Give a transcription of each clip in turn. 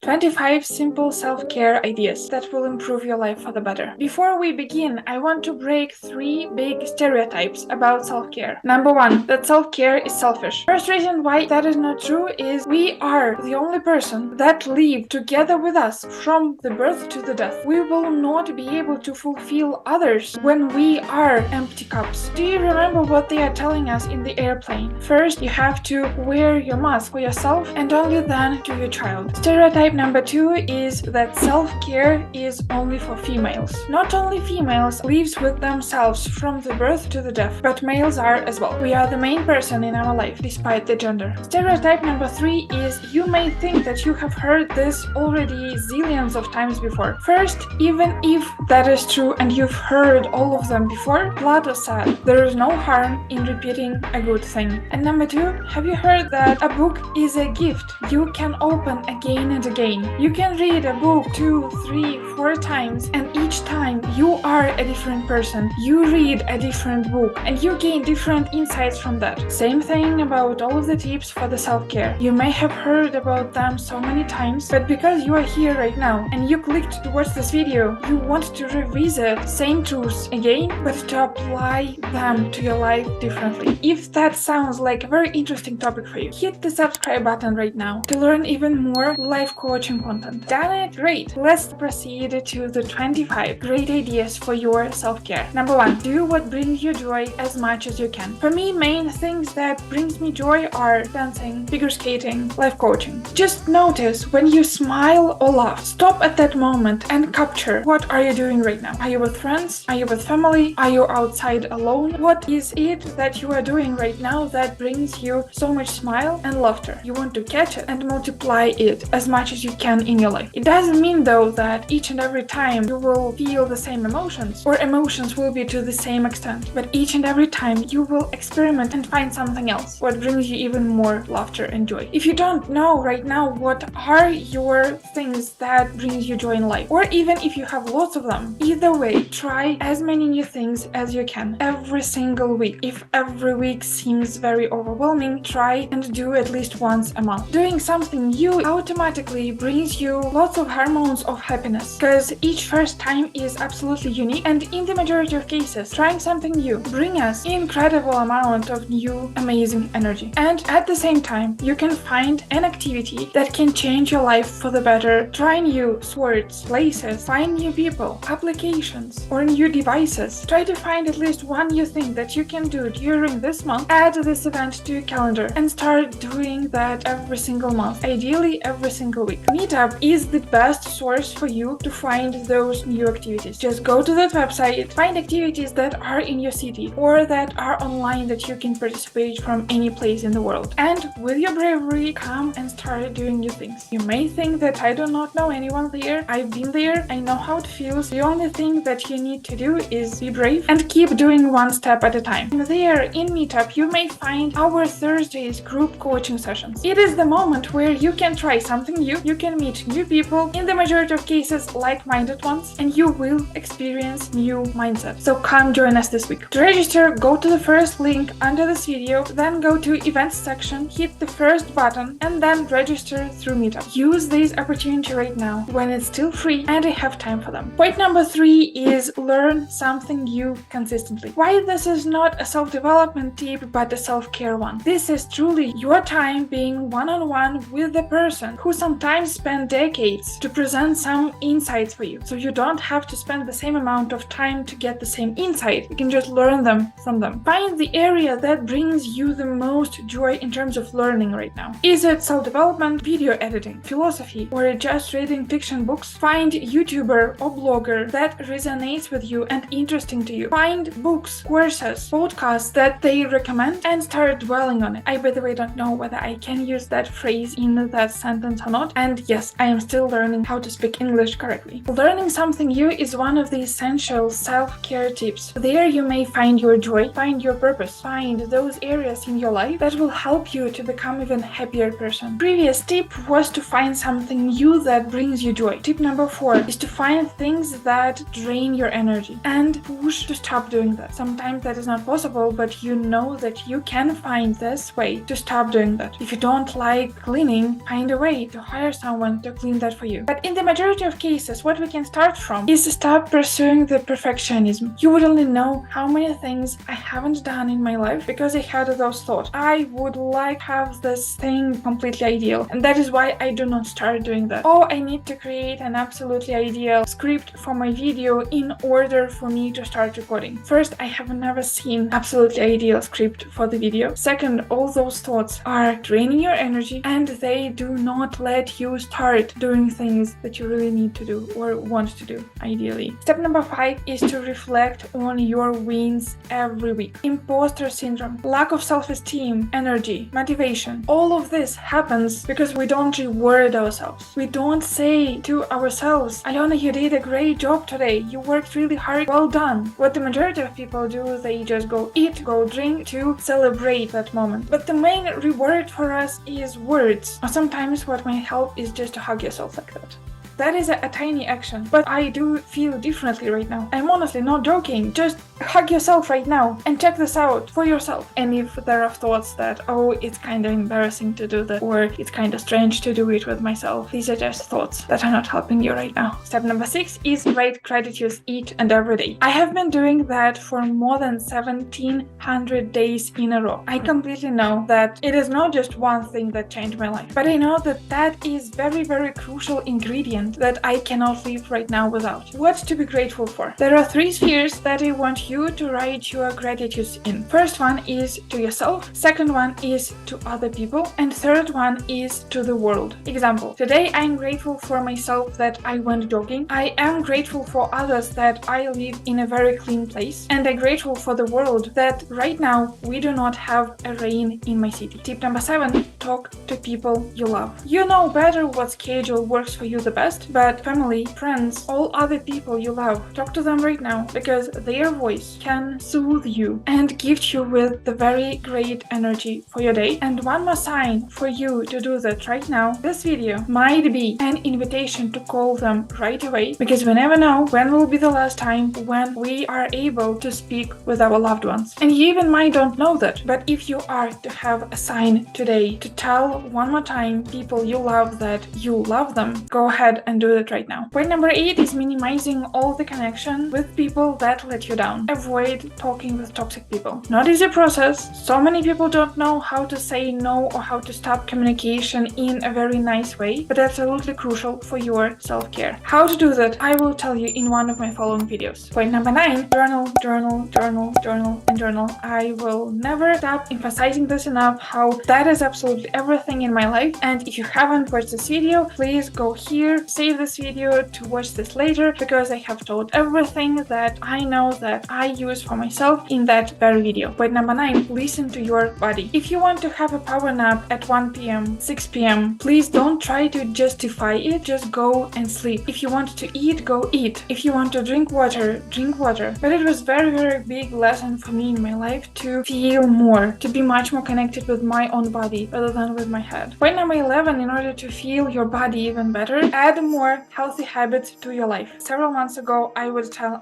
25 simple self-care ideas that will improve your life for the better. Before we begin, I want to break 3 big stereotypes about self-care. Number 1, that self-care is selfish. First reason why that is not true is we are the only person that live together with us from the birth to the death. We will not be able to fulfill others when we are empty cups. Do you remember what they are telling us in the airplane? First, you have to wear your mask for yourself and only then to your child. Stereotype number 2 is that self-care is only for females. Not only females lives with themselves from the birth to the death, but males are as well. We are the main person in our life, despite the gender. Stereotype number 3 is you may think that you have heard this already zillions of times before. First, even if that is true and you've heard all of them before, glad or sad, there is no harm in repeating a good thing. And number 2, have you heard that a book is a gift you can open again and again? You can read a book 2, 3, 4 times, and each time you are a different person. You read a different book and you gain different insights from that. Same thing about all of the tips for the self-care. You may have heard about them so many times, but because you are here right now and you clicked to watch this video, you want to revisit same truths again, but to apply them to your life differently. If that sounds like a very interesting topic for you, hit the subscribe button right now to learn even more life coaching content. Done it? Great! Let's proceed to the 25 great ideas for your self-care. Number 1, do what brings you joy as much as you can. For me, main things that brings me joy are dancing, figure skating, life coaching. Just notice when you smile or laugh. Stop at that moment and capture what are you doing right now. Are you with friends? Are you with family? Are you outside alone? What is it that you are doing right now that brings you so much smile and laughter? You want to catch it and multiply it as much as you can in your life. It doesn't mean though that each and every time you will feel the same emotions or emotions will be to the same extent, but each and every time you will experiment and find something else what brings you even more laughter and joy. If you don't know right now what are your things that brings you joy in life, or even if you have lots of them, either way, try as many new things as you can every single week. If every week seems very overwhelming, try and do at least once a month. Doing something new automatically brings you lots of hormones of happiness because each first time is absolutely unique, and in the majority of cases, trying something new brings us incredible amount of new amazing energy. And at the same time, you can find an activity that can change your life for the better. Try new sports, places, find new people, applications, or new devices. Try to find at least one new thing that you can do during this month. Add this event to your calendar and start doing that every single month, ideally every single week. Meetup is the best source for you to find those new activities. Just go to that website, find activities that are in your city or that are online that you can participate from any place in the world. And with your bravery, come and start doing new things. You may think that I do not know anyone there. I've been there. I know how it feels. The only thing that you need to do is be brave and keep doing one step at a time. There in Meetup, you may find our Thursdays group coaching sessions. It is the moment where you can try something new, you can meet new people, in the majority of cases like-minded ones, and you will experience new mindset. So come join us this week. To register, go to the first link under this video, then go to events section, hit the first button, and then register through Meetup. Use this opportunity right now when it's still free and I have time for them. Point number 3 is learn something new consistently. Why this is not a self-development tip but a self-care one? This is truly your time being one-on-one with the person who sometimes spend decades to present some insights for you. So you don't have to spend the same amount of time to get the same insight. You can just learn them from them. Find the area that brings you the most joy in terms of learning right now. Is it self-development, video editing, philosophy, or just reading fiction books? Find YouTuber or blogger that resonates with you and interesting to you. Find books, courses, podcasts that they recommend and start dwelling on it. I, by the way, don't know whether I can use that phrase in that sentence or not. And yes, I am still learning how to speak English correctly. Learning something new is one of the essential self-care tips. There you may find your joy, find your purpose, find those areas in your life that will help you to become even happier person. Previous tip was to find something new that brings you joy. Tip number 4 is to find things that drain your energy and push to stop doing that. Sometimes that is not possible, but you know that you can find this way to stop doing that. If you don't like cleaning, find a way to hire hire someone to clean that for you. But in the majority of cases, what we can start from is to stop pursuing the perfectionism. You would only know how many things I haven't done in my life because I had those thoughts. I would like to have this thing completely ideal, and that is why I do not start doing that. Oh, I need to create an absolutely ideal script for my video in order for me to start recording. First, I have never seen absolutely ideal script for the video. Second, all those thoughts are draining your energy and they do not let you start doing things that you really need to do or want to do, ideally. Step number 5 is to reflect on your wins every week. Imposter syndrome, lack of self-esteem, energy, motivation. All of this happens because we don't reward ourselves. We don't say to ourselves, Alona, you did a great job today. You worked really hard. Well done. What the majority of people do, they just go eat, go drink to celebrate that moment. But the main reward for us is words. Or sometimes what might help is just to hug yourself like that. That is a tiny action, but I do feel differently right now. I'm honestly not joking. Just hug yourself right now and check this out for yourself. And if there are thoughts that, oh, it's kind of embarrassing to do that, or it's kind of strange to do it with myself, these are just thoughts that are not helping you right now. Step number 6 is write gratitude each and every day. I have been doing that for more than 1700 days in a row. I completely know that it is not just one thing that changed my life, but I know that that is very, very crucial ingredient that I cannot live right now without. What to be grateful for? There are 3 spheres that I want you to write your gratitude in. First one is to yourself, second one is to other people, and third one is to the world. Example, today I'm grateful for myself that I went jogging. I am grateful for others that I live in a very clean place, and I'm grateful for the world that right now we do not have a rain in my city. Tip number 7, talk to people you love. You know better what schedule works for you the best, but family, friends, all other people you love, talk to them right now because their voice can soothe you and gift you with the very great energy for your day. And one more sign for you to do that right now, this video might be an invitation to call them right away, because we never know when will be the last time when we are able to speak with our loved ones. And you even might don't know that, but if you are to have a sign today to tell one more time people you love that you love them, go ahead and do it right now. Point number 8 is minimizing all the connection with people that let you down. Avoid talking with toxic people. Not easy process. So many people don't know how to say no or how to stop communication in a very nice way, but absolutely crucial for your self-care. How to do that, I will tell you in one of my following videos. Point number 9, journal, journal, journal, journal, and journal. I will never stop emphasizing this enough, how that is absolutely everything in my life. And if you haven't watched this video, please go here, save this video to watch this later, because I have told everything that I know that I use for myself in that very video. Point number 9, listen to your body. If you want to have a power nap at 1 p.m., 6 p.m., please don't try to justify it, just go and sleep. If you want to eat, go eat. If you want to drink water, drink water. But it was very, very big lesson for me in my life to feel more, to be much more connected with my own body rather than with my head. Point number 11, in order to feel your body even better, add more healthy habits to your life. Several months ago, I would tell,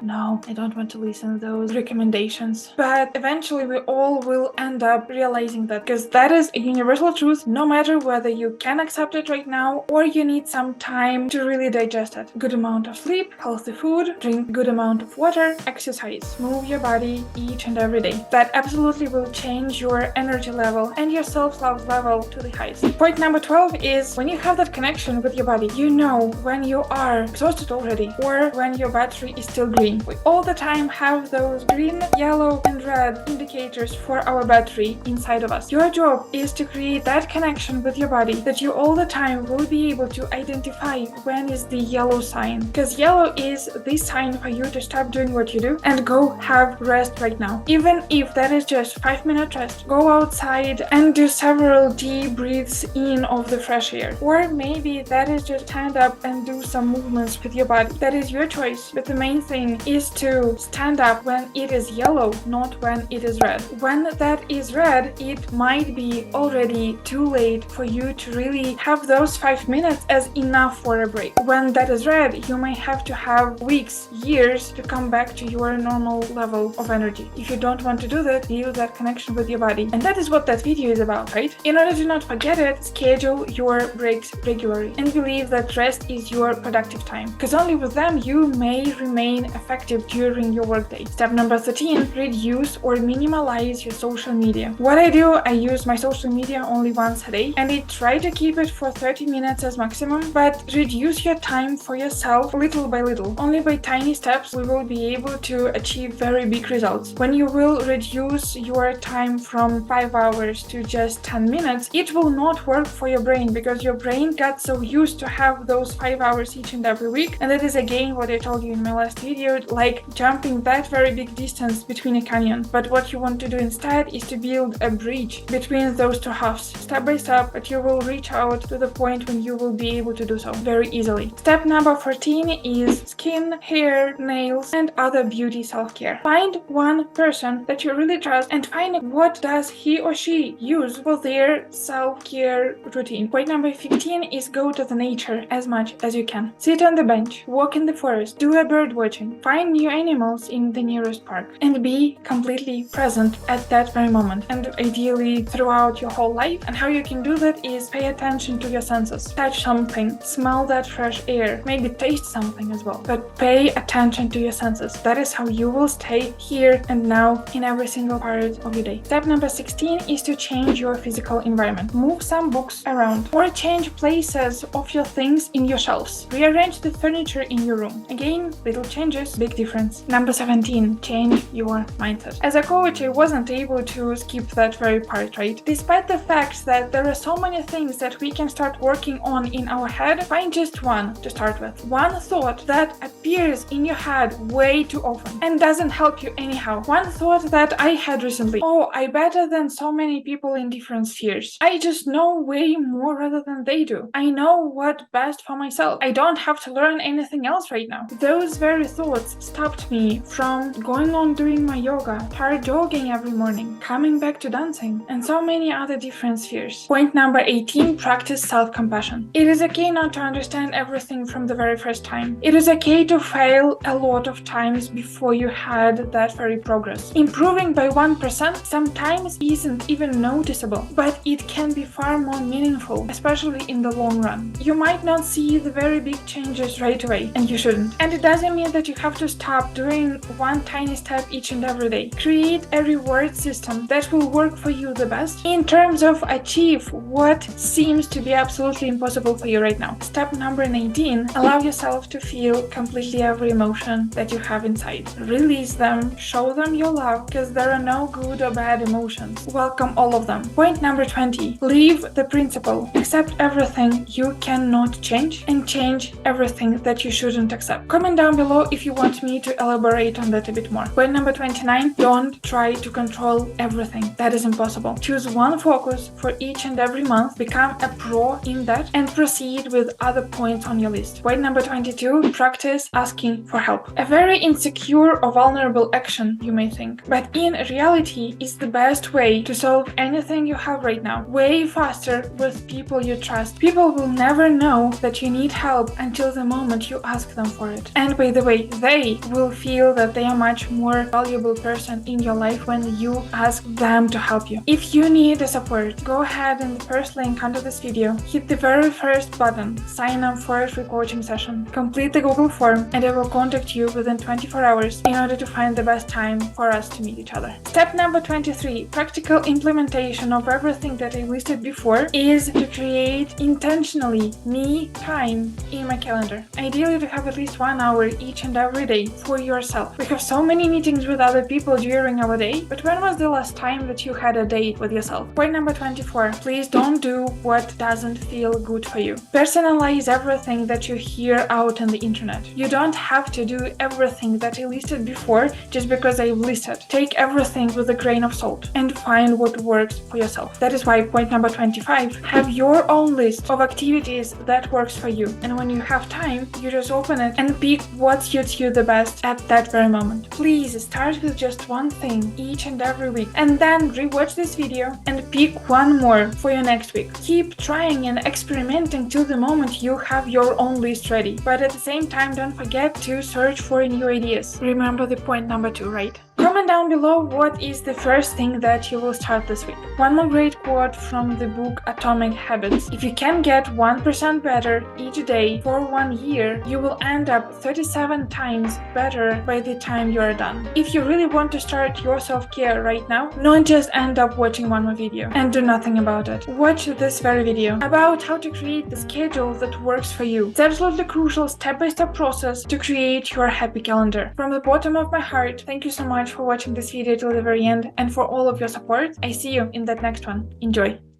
no, I don't want to listen to those recommendations. But eventually we all will end up realizing that, because that is a universal truth, no matter whether you can accept it right now or you need some time to really digest it. Good amount of sleep, healthy food, drink good amount of water, exercise, move your body each and every day. That absolutely will change your energy level and your self-love level to the highest. Point number 12 is when you have that connection with your body, you know when you are exhausted already or when your battery is still green. We all the time have those green, yellow, and red indicators for our battery inside of us. Your job is to create that connection with your body that you all the time will be able to identify when is the yellow sign. Because yellow is the sign for you to stop doing what you do and go have rest right now. Even if that is just 5-minute rest, go outside and do several deep breaths in of the fresh air. Or maybe that is just stand up and do some movements with your body. That is your choice. But the main thing is to stand up when it is yellow, not when it is red. When that is red, it might be already too late for you to really have those 5 minutes as enough for a break. When that is red, you might have to have weeks, years to come back to your normal level of energy. If you don't want to do that, feel that connection with your body. And that is what that video is about, right? right? In order to not forget it, schedule your breaks regularly and believe that rest is your productive time, because only with them you may remain effective during your workday. Step number 13, reduce or minimize your social media. What I do, I use my social media only once a day, and I try to keep it for 30 minutes as maximum, but reduce your time for yourself little by little. Only by tiny steps we will be able to achieve very big results. When you will reduce your time from 5 hours to just 10 minutes, it will not work for your brain, because your brain got so used to have those 5 hours each and every week. And that is again what I told you in my last video, like jumping that very big distance between a canyon. But what you want to do instead is to build a bridge between those two halves, step by step, but you will reach out to the point when you will be able to do so very easily. Step number 14 is skin, hair, nails, and other beauty self-care. Find one person that you really trust and find what does he or she use for their self-care routine. Point number 15 is go to the nature as much as you can. Sit on the bench, walk in the forest, do a bird watching, find new animals in the nearest park, and be completely present at that very moment, and ideally throughout your whole life. And how you can do that is pay attention to your senses. Touch something, smell that fresh air, maybe taste something as well, but pay attention to your senses. That is how you will stay here and now in every single part of your day. Step number 16 is to change your physical environment. Move some books around or change places of your things in your shelves. Rearrange the furniture in your room. Again, little changes, big difference. Number 17, change your mindset. As a coach, I wasn't able to skip that very part, right? Despite the fact that there are so many things that we can start working on in our head, find just one to start with. One thought that appears in your head way too often and doesn't help you anyhow. One thought that I had recently: oh, I better than so many people in different spheres. I just know way more rather than they do. I know what's best for myself. I don't have to learn anything else right now. Those very thoughts stopped me from going on doing my yoga, start jogging every morning, coming back to dancing, and so many other different spheres. Point number 18, practice self-compassion. It is okay not to understand everything from the very first time. It is okay to fail a lot of times before you had that very progress. Improving by 1% sometimes isn't even noticeable, but it can be far more meaningful, especially in the long run. You might not see the very big changes right away, and you shouldn't. And it doesn't mean that you have to stop doing one tiny step each and every day. Create a reward system that will work for you the best in terms of achieve what seems to be absolutely impossible for you right now. Step number 19, allow yourself to feel completely every emotion that you have inside. Release them, show them your love, because there are no good or bad emotions. Welcome all of them. Point number 20, live the principle. Accept everything you cannot change and change everything that you shouldn't accept. Comment down below if you want me to elaborate on that a bit more. Point number 29, don't try to control everything. That is impossible. Choose one focus for each and every month, become a pro in that, and proceed with other points on your list. Point number 22, practice asking for help. A very insecure or vulnerable action, you may think, but in reality is the best way to solve anything you have right now. Way faster with people you trust. People will never know that you need help until the moment you ask them for it. And by the way, they will feel that they are much more valuable person in your life when you ask them to help you. If you need the support, go ahead in the first link under this video, hit the very first button, sign up for a free coaching session, complete the Google form, and I will contact you within 24 hours in order to find the best time for us to meet each other. Step number 23, practical implementation of everything that I listed before is to create intentionally me time in my calendar. Ideally to have at least 1 hour each and every day for yourself. We have so many meetings with other people during our day, but when was the last time that you had a date with yourself? Point number 24, please don't do what doesn't feel good for you. Personalize everything that you hear out on the internet. You don't have to do everything that I listed before just because I listed. Take everything with a grain of salt and find what works for yourself. That is why point number 25, have your own list of activities that works for you. And when you have time, you just open it and pick what suits you the best at that very moment. Please start with just one thing each and every week, and then rewatch this video and pick one more for your next week. Keep trying and experimenting till the moment you have your own list ready. But at the same time, don't forget to search for new ideas. Remember the point number 2, right? Comment down below what is the first thing that you will start this week. One more great quote from the book Atomic Habits. If you can get 1% better each day for 1 year, you will end up 37 times better by the time you are done. If you really want to start your self-care right now, not just end up watching one more video and do nothing about it. Watch this very video about how to create the schedule that works for you. It's absolutely crucial step-by-step process to create your happy calendar. From the bottom of my heart, thank you so much for watching this video till the very end and for all of your support. I see you in that next one. Enjoy!